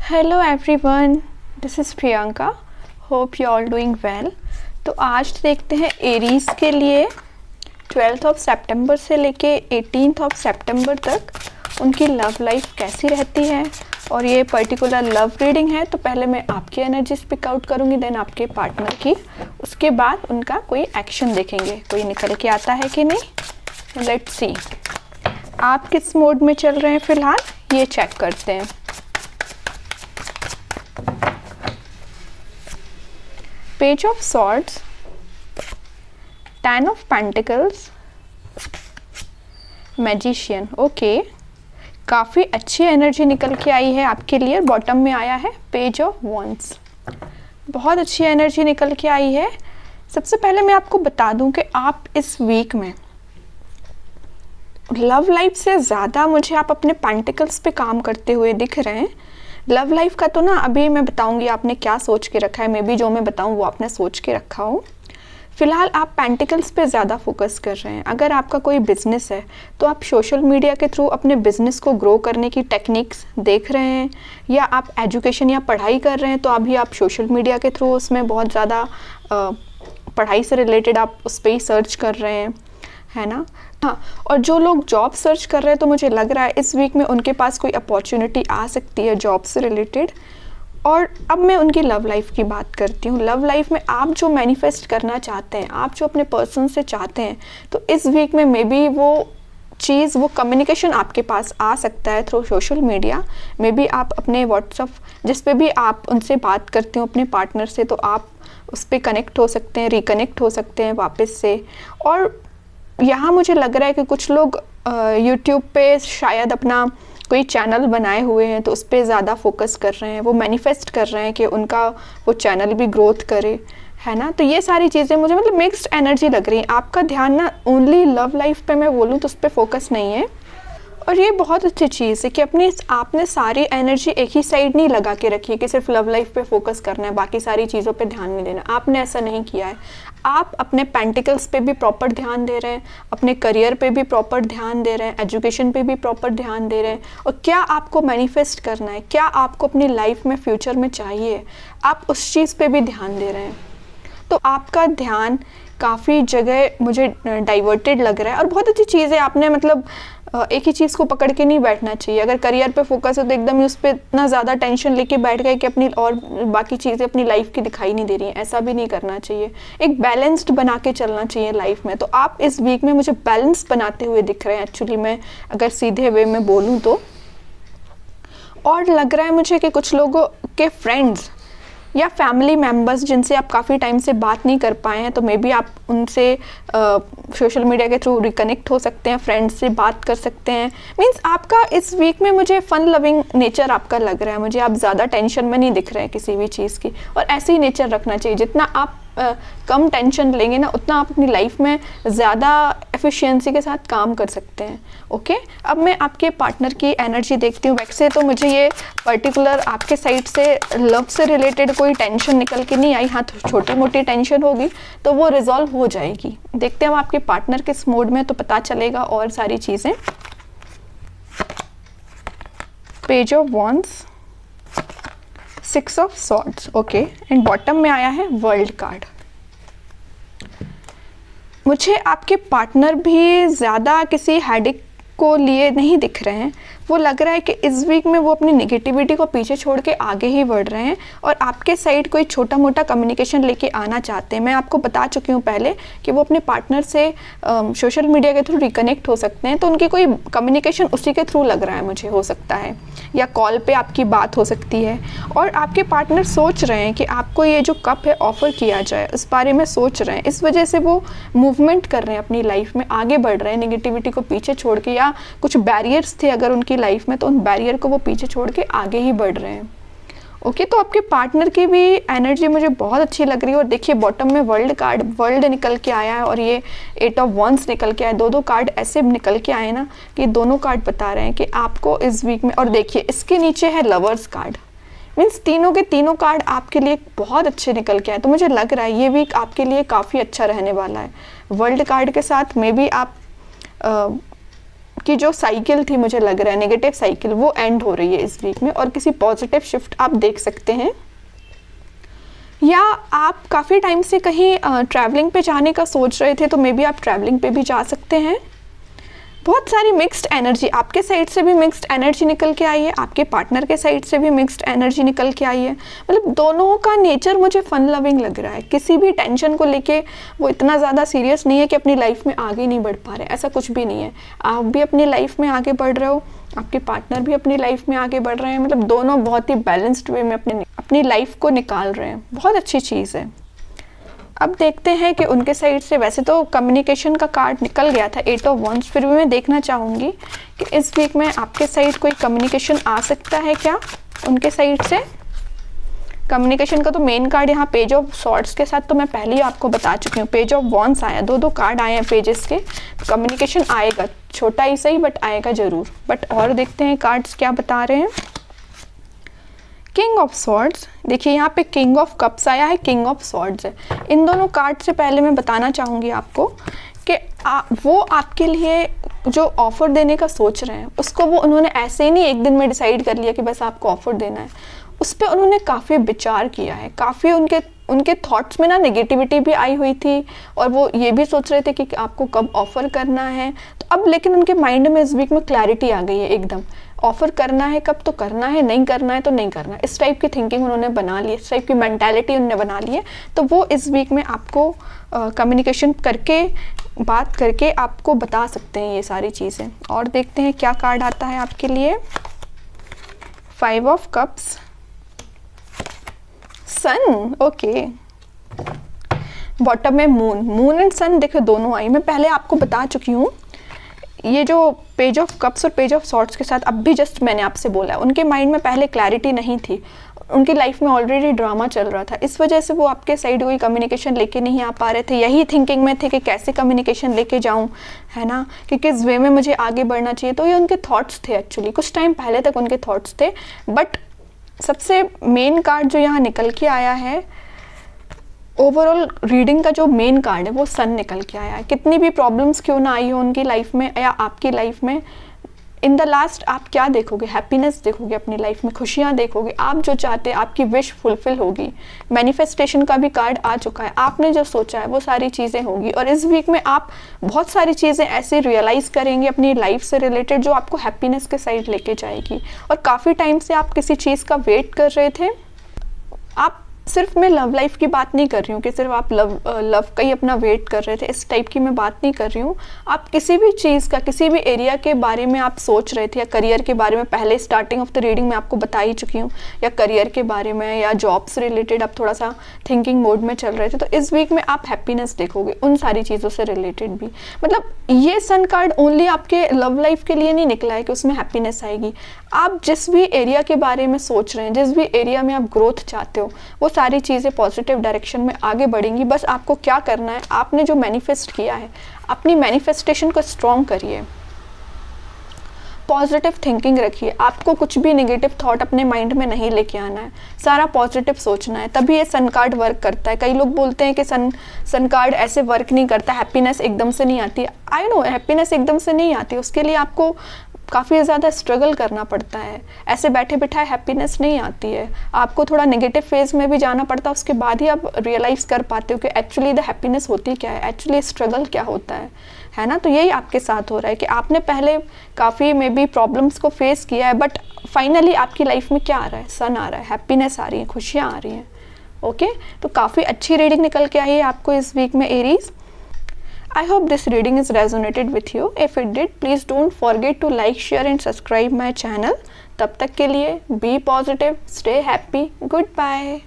Hello everyone, this is Priyanka. Hope you all doing well. तो आज देखते हैं एरीज़ के लिए 12 सितंबर से लेके 18 सितंबर तक उनकी लव लाइफ कैसी रहती है। और ये पर्टिकुलर लव रीडिंग है, तो पहले मैं आपकी एनर्जीज पिक आउट करूँगी, देन आपके पार्टनर की। उसके बाद उनका कोई एक्शन देखेंगे, कोई निकल के आता है कि नहीं। लेट्स सी आप किस मोड में चल रहे हैं फ़िलहाल, ये चेक करते हैं। Page of swords, 10 of pentacles, magician. Okay, काफ़ी अच्छी एनर्जी निकल के आई है आपके लिए। बॉटम में आया है पेज ऑफ वॉन्ड्स, बहुत अच्छी एनर्जी निकल के आई है। सबसे पहले मैं आपको बता दूं कि आप इस वीक में लव लाइफ से ज़्यादा मुझे आप अपने पेंटिकल्स पे काम करते हुए दिख रहे हैं। लव लाइफ का तो ना अभी मैं बताऊंगी आपने क्या सोच के रखा है, मे बी जो मैं बताऊं वो आपने सोच के रखा हो। फिलहाल आप पेंटिकल्स पे ज़्यादा फोकस कर रहे हैं। अगर आपका कोई बिजनेस है तो आप सोशल मीडिया के थ्रू अपने बिजनेस को ग्रो करने की टेक्निक्स देख रहे हैं, या आप एजुकेशन या पढ़ाई कर रहे हैं तो अभी आप सोशल मीडिया के थ्रू उसमें बहुत ज़्यादा पढ़ाई से रिलेटेड आप उस पर ही सर्च कर रहे हैं, है ना। हाँ, और जो लोग जॉब सर्च कर रहे हैं तो मुझे लग रहा है इस वीक में उनके पास कोई अपॉर्चुनिटी आ सकती है जॉब से रिलेटेड। और अब मैं उनकी लव लाइफ की बात करती हूँ। लव लाइफ में आप जो मैनिफेस्ट करना चाहते हैं, आप जो अपने पर्सन से चाहते हैं, तो इस वीक में मे बी वो चीज़, वो कम्युनिकेशन आपके पास आ सकता है through social media. May be आप अपने व्हाट्सअप, जिस पे भी आप उनसे बात करते हो अपने पार्टनर से, तो आप उस पर कनेक्ट हो सकते हैं, रिकनेक्ट हो सकते हैं वापस से। और यहाँ मुझे लग रहा है कि कुछ लोग यूट्यूब पे शायद अपना कोई चैनल बनाए हुए हैं, तो उस पर ज़्यादा फोकस कर रहे हैं। वो मैनिफेस्ट कर रहे हैं कि उनका वो चैनल भी ग्रोथ करे, है ना। तो ये सारी चीज़ें मुझे मतलब मिक्स्ड एनर्जी लग रही है। आपका ध्यान ना ओनली लव लाइफ पे मैं बोलूँ तो उस पर फोकस नहीं है। और ये बहुत अच्छी चीज़ है कि आपने सारी एनर्जी एक ही साइड नहीं लगा के रखी है कि सिर्फ लव लाइफ पे फोकस करना है, बाकी सारी चीज़ों पे ध्यान नहीं देना। आपने ऐसा नहीं किया है। आप अपने पेंटिकल्स पे भी प्रॉपर ध्यान दे रहे हैं, अपने करियर पे भी प्रॉपर ध्यान दे रहे हैं, एजुकेशन पे भी प्रॉपर ध्यान दे रहे हैं। और क्या आपको मैनिफेस्ट करना है, क्या आपको अपनी लाइफ में फ्यूचर में चाहिए, आप उस चीज़ पे भी ध्यान दे रहे हैं। तो आपका ध्यान काफ़ी जगह मुझे डाइवर्टेड लग रहा है। और बहुत अच्छी चीज़ है, आपने मतलब एक ही चीज़ को पकड़ के नहीं बैठना चाहिए। अगर करियर पे फोकस है तो एकदम ही उस पर इतना ज़्यादा टेंशन लेके बैठ गए कि अपनी और बाकी चीज़ें अपनी लाइफ की दिखाई नहीं दे रही हैं। ऐसा भी नहीं करना चाहिए। एक बैलेंस्ड बना के चलना चाहिए लाइफ में। तो आप इस वीक में मुझे बैलेंस बनाते हुए दिख रहे हैं एक्चुअली, मैं अगर सीधे वे में बोलूँ तो। और लग रहा है मुझे कि कुछ लोगों के फ्रेंड्स या फैमिली मेम्बर्स जिनसे आप काफ़ी टाइम से बात नहीं कर पाए हैं, तो मे बी आप उनसे सोशल मीडिया के थ्रू रिकनेक्ट हो सकते हैं, फ्रेंड्स से बात कर सकते हैं। मीन्स आपका इस वीक में मुझे फ़न लविंग नेचर आपका लग रहा है। मुझे आप ज़्यादा टेंशन में नहीं दिख रहे हैं किसी भी चीज़ की। और ऐसे ही नेचर रखना चाहिए। जितना आप कम टेंशन लेंगे ना, उतना आप अपनी लाइफ में ज़्यादा एफिशिएंसी के साथ काम कर सकते हैं। ओके, अब मैं आपके पार्टनर की एनर्जी देखती हूँ। वैसे तो मुझे ये पर्टिकुलर आपके साइड से लव से रिलेटेड कोई टेंशन निकल के नहीं आई। हाँ, छोटी मोटी टेंशन होगी तो वो रिजॉल्व हो जाएगी। देखते हैं हम आपके पार्टनर किस मोड में, तो पता चलेगा और सारी चीज़ें। Page of wands, 6 of swords, okay, and bottom में आया है वर्ल्ड कार्ड। मुझे आपके पार्टनर भी ज़्यादा किसी हेडेक को लिए नहीं दिख रहे हैं। वो लग रहा है कि इस वीक में वो अपनी नेगेटिविटी को पीछे छोड़ के आगे ही बढ़ रहे हैं और आपके साइड कोई छोटा मोटा कम्युनिकेशन लेके आना चाहते हैं। मैं आपको बता चुकी हूँ पहले कि वो अपने पार्टनर से सोशल मीडिया के थ्रू रिकनेक्ट हो सकते हैं, तो उनकी कोई कम्युनिकेशन उसी के थ्रू लग रहा है मुझे, हो सकता है, या कॉल पे आपकी बात हो सकती है। और आपके पार्टनर सोच रहे हैं कि आपको ये जो कप है ऑफ़र किया जाए, उस बारे में सोच रहे हैं। इस वजह से वो मूवमेंट कर रहे हैं अपनी लाइफ में, आगे बढ़ रहे हैं नेगेटिविटी को पीछे छोड़ के, या कुछ बैरियर्स थे अगर उनकी लाइफ में तो उन बैरियर को वो पीछे छोड़ के आगे ही बढ़ रहे हैं। ओके, तो आपके पार्टनर की भी एनर्जी मुझे बहुत अच्छी लग रही है। और देखिए बॉटम में वर्ल्ड कार्ड, वर्ल्ड निकल के आया है और ये 8 ऑफ वॉन्ड्स निकल के आया। दो कार्ड ऐसे निकल के आए ना कि दोनों कार्ड बता रहे हैं कि आपको इस वीक में, और देखिए इसके नीचे है लवर्स कार्ड। मीन्स तीनों के तीनों कार्ड आपके लिए बहुत अच्छे निकल के आए। तो मुझे लग रहा है ये वीक आपके लिए काफ़ी अच्छा रहने वाला है। वर्ल्ड कार्ड के साथ मे बी आप आपकी जो साइकिल थी, मुझे लग रहा है नेगेटिव साइकिल, वो एंड हो रही है इस वीक में और किसी पॉजिटिव शिफ्ट आप देख सकते हैं। या आप काफ़ी टाइम से कहीं ट्रैवलिंग पे जाने का सोच रहे थे, तो मे बी आप ट्रैवलिंग पे भी जा सकते हैं। बहुत सारी मिक्स्ड एनर्जी, आपके साइड से भी मिक्स्ड एनर्जी निकल के आई है, आपके पार्टनर के साइड से भी मिक्स्ड एनर्जी निकल के आई है। मतलब दोनों का नेचर मुझे फन लविंग लग रहा है, किसी भी टेंशन को लेके वो इतना ज़्यादा सीरियस नहीं है कि अपनी लाइफ में आगे नहीं बढ़ पा रहे, ऐसा कुछ भी नहीं है। आप भी अपनी लाइफ में आगे बढ़ रहे हो, आपके पार्टनर भी अपनी लाइफ में आगे बढ़ रहे हैं, मतलब दोनों बहुत ही बैलेंस्ड वे में अपनी लाइफ को निकाल रहे हैं, बहुत अच्छी चीज़ है। अब देखते हैं कि उनके साइड से, वैसे तो कम्युनिकेशन का कार्ड निकल गया था 8 ऑफ वंस, फिर भी मैं देखना चाहूँगी कि इस वीक में आपके साइड कोई कम्युनिकेशन आ सकता है क्या उनके साइड से। कम्युनिकेशन का तो मेन कार्ड यहाँ पेज ऑफ सॉर्ड्स के साथ तो मैं पहले ही आपको बता चुकी हूँ, पेज ऑफ वॉन्स आया, दो कार्ड आए हैं पेजेस के, तो कम्युनिकेशन आएगा, छोटा ही सही बट आएगा ज़रूर। बट और देखते हैं कार्ड्स क्या बता रहे हैं। किंग ऑफ सॉर्ड्स, देखिए यहाँ पे किंग ऑफ कप्स आया है, किंग ऑफ सॉर्ड्स है। इन दोनों कार्ड से पहले मैं बताना चाहूँगी आपको कि वो आपके लिए जो ऑफ़र देने का सोच रहे हैं उसको वो उन्होंने ऐसे ही नहीं एक दिन में डिसाइड कर लिया कि बस आपको ऑफ़र देना है, उस पर उन्होंने काफ़ी विचार किया है, काफ़ी उनके थॉट्स में ना नेगेटिविटी भी आई हुई थी और वो ये भी सोच रहे थे कि आपको कब ऑफ़र करना है। तो अब लेकिन उनके माइंड में इस वीक में क्लैरिटी आ गई है, एकदम ऑफ़र करना है कब तो करना है, नहीं करना है तो नहीं करना है, इस टाइप की थिंकिंग उन्होंने बना ली है, इस टाइप की मेंटालिटी उन्होंने बना ली है। तो वो इस वीक में आपको कम्युनिकेशन करके, बात करके आपको बता सकते हैं ये सारी चीज़ें। और देखते हैं क्या कार्ड आता है आपके लिए। 5 of cups, sun, okay, bottom में मून एंड सन, देखो दोनों आई। मैं पहले आपको बता चुकी हूँ, ये जो पेज ऑफ कप्स और पेज ऑफ सॉर्ड्स के साथ अब भी जस्ट मैंने आपसे बोला है, उनके माइंड में पहले क्लैरिटी नहीं थी, उनकी लाइफ में ऑलरेडी ड्रामा चल रहा था, इस वजह से वो आपके साइड कोई कम्युनिकेशन लेके नहीं आ पा रहे थे। यही थिंकिंग में थे कि कैसे कम्युनिकेशन लेके जाऊं, है ना, कि किस वे में मुझे आगे बढ़ना चाहिए। तो ये उनके थॉट्स थे, एक्चुअली कुछ टाइम पहले तक उनके थॉट्स थे। बट सबसे मेन कार्ड जो यहाँ निकल के आया है, ओवरऑल रीडिंग का जो मेन कार्ड है वो सन निकल के आया है। कितनी भी प्रॉब्लम्स क्यों ना आई हो उनकी लाइफ में या आपकी लाइफ में, इन द लास्ट आप क्या देखोगे, हैप्पीनेस देखोगे अपनी लाइफ में, खुशियाँ देखोगे, आप जो चाहते हैं आपकी विश फुलफिल होगी। मैनिफेस्टेशन का भी कार्ड आ चुका है, आपने जो सोचा है वो सारी चीज़ें होगी। और इस वीक में आप बहुत सारी चीज़ें ऐसे रियलाइज़ करेंगे अपनी लाइफ से रिलेटेड जो आपको हैप्पीनेस के साइड लेके जाएगी। और काफ़ी टाइम से आप किसी चीज़ का वेट कर रहे थे, आप सिर्फ मैं लव लाइफ की बात नहीं कर रही हूँ कि सिर्फ आप लव का ही अपना वेट कर रहे थे, इस टाइप की मैं बात नहीं कर रही हूँ। आप किसी भी चीज़ का, किसी भी एरिया के बारे में आप सोच रहे थे, या करियर के बारे में, पहले स्टार्टिंग ऑफ द रीडिंग में आपको बता ही चुकी हूँ, या करियर के बारे में या जॉब से रिलेटेड आप थोड़ा सा थिंकिंग मोड में चल रहे थे, तो इस वीक में आप हैप्पीनेस देखोगे उन सारी चीज़ों से रिलेटेड भी। मतलब ये सन कार्ड ओनली आपके लव लाइफ के लिए नहीं निकला है कि उसमें हैप्पीनेस आएगी। आप जिस भी एरिया के बारे में सोच रहे हैं, जिस भी एरिया में आप ग्रोथ चाहते हो, वो सारी चीज़ें पॉजिटिव डायरेक्शन में आगे बढ़ेंगी। बस आपको क्या करना है, आपने जो मैनिफेस्ट किया है अपनी मैनिफेस्टेशन को स्ट्रॉन्ग करिए, पॉजिटिव थिंकिंग रखिए। आपको कुछ भी नेगेटिव थॉट अपने माइंड में नहीं लेके आना है, सारा पॉजिटिव सोचना है, तभी ये सन कार्ड वर्क करता है। कई लोग बोलते हैं कि सन कार्ड ऐसे वर्क नहीं करता, हैप्पीनेस एकदम से नहीं आती। आई नो हैप्पीनेस एकदम से नहीं आती, उसके लिए आपको काफ़ी ज़्यादा स्ट्रगल करना पड़ता है, ऐसे बैठे बैठाए हैप्पीनेस नहीं आती है। आपको थोड़ा नेगेटिव फेज में भी जाना पड़ता है, उसके बाद ही आप रियलाइज़ कर पाते हो कि एक्चुअली द हैप्पीनेस होती क्या है, एक्चुअली स्ट्रगल क्या होता है ना। तो यही आपके साथ हो रहा है कि आपने पहले काफ़ी मे बी प्रॉब्लम्स को फेस किया है, बट फाइनली आपकी लाइफ में क्या आ रहा है, सन आ रहा है, हैप्पीनेस आ रही है, खुशियाँ आ रही हैं। ओके, तो काफ़ी अच्छी रीडिंग निकल के आई है आपको इस वीक में Aries. I hope this reading is resonated with you. If it did, please don't forget to like, share and subscribe my channel. तब तक के लिए be positive, stay happy, goodbye.